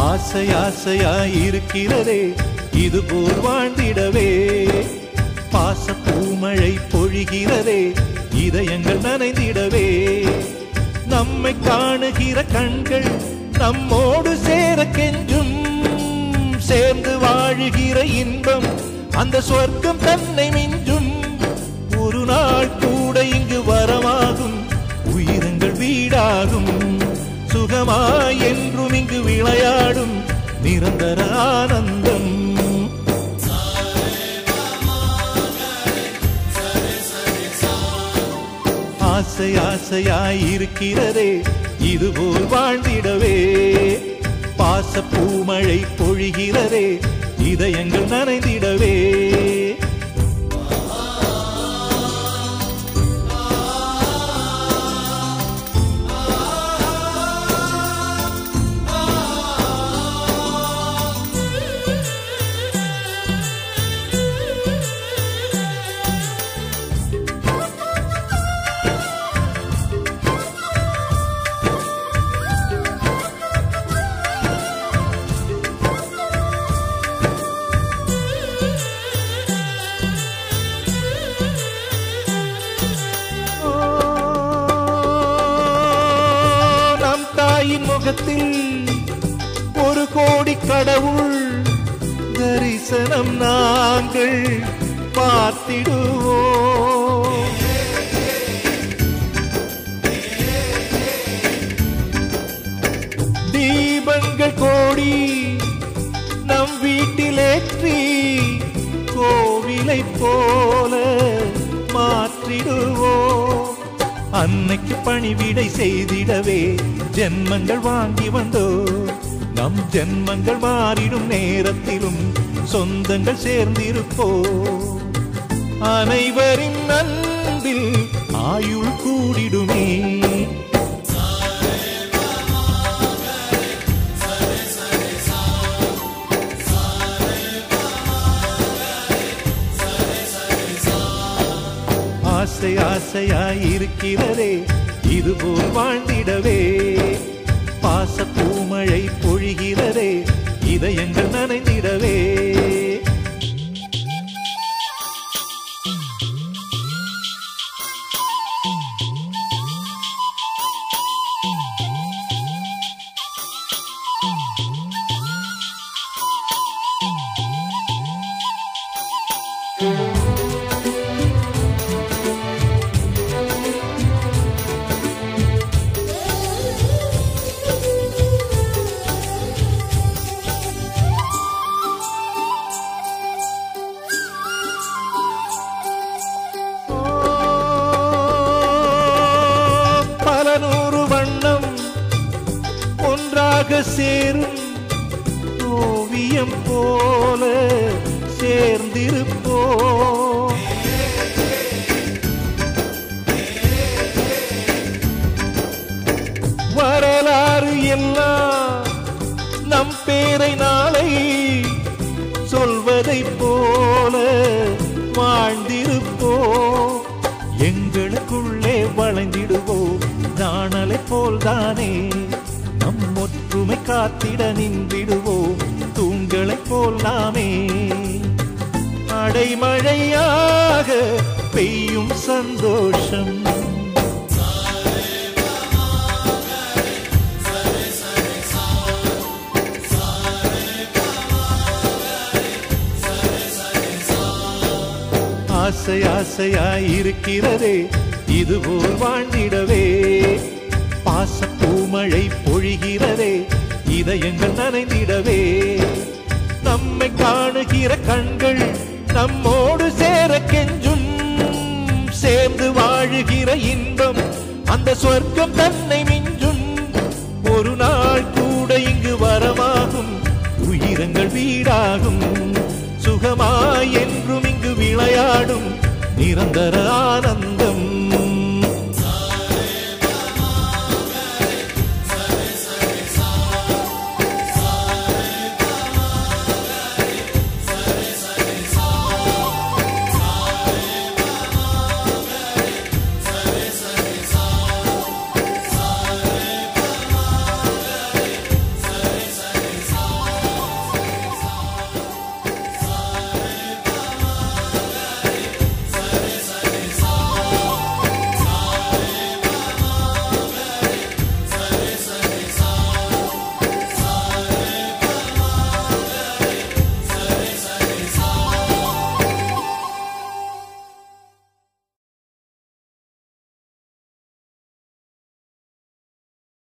ஆசை ஆசையாயிருக்கிறதே இதுபோல் வாழ்ந்திடவே பாச பூமழை பொழிகிறதே இதயங்கள் நனைந்திடவே நம்மை காணுகிற கண்கள் நம்மோடு சேர கெஞ்சும் சேர்ந்து வாழுகிற இன்பம் அந்த சொர்க்கம் தன்னை மிஞ்சும் ஒரு நாள் கூட இங்கு வரமாகும் உயிரங்கள் வீடாகும் சுகமாய் என்றும் இங்கு விளையாடும் நிரந்தர ஆனந்தம் ஆசை ஆசையாயிருக்கிறதே இதுபோல் வாழ்ந்திடவே பாச பூமழை பொழிகிறதே இதயங்கள் நனைந்திடவே முகத்தில் ஒரு கோடி கடவுள் தரிசனம் நாங்கள் பார்த்திடுவோம் தீபங்கள் கோடி நம் வீட்டிலேற்றி கோவிலை போல மாற்றிடுவோம் அன்னைக்கு பணிவிடை செய்திடவே ஜென்மங்கள் வாங்கி வந்தோ நம் ஜென்மங்கள் மாறிடும் நேரத்திலும் சொந்தங்கள் சேர்ந்திருப்போ அனைவரின் அன்பில் ஆயுள் கூடிடுமே ஆசை ஆசையாயிருக்கிறதே இதுபோல் வாழ்ந்திடவே பாச பூமழை பொழிகிறதே இதயங்கள் நனைந்திடவே சேரும் ஓவியம் போல சேர்ந்திருப்போ வரலாறு எல்லாம் நம் பேரை நாளை சொல்வதை போல வாழ்ந்திருப்போ எங்களுக்குள்ளே வளைந்திடுவோம் நாணலை போல்தானே நம் ஒற்றுமை காத்திட நின்றிடுவோம் தூண்களைப் போல் நாமே அடைமழையாக பெய்யும் சந்தோஷம் ஆசை ஆசையாயிருக்கிறதே இதுபோல் வாழ்ந்திடவே பாச பூமழை பொழிகிறதே இதயங்கள் நனைந்திடவே நம்மை காணுகிற கண்கள் நம்மோடு சேர கெஞ்சும் சேர்ந்து வாழுகிற அந்த சொர்க்கம் தன்னை மிஞ்சும் ஒரு நாள் கூட இங்கு வரமாகும் உயிரங்கள் வீடாகும் சுகமாய் என்றும் இங்கு விளையாடும் நிரந்தர ஆனந்தம்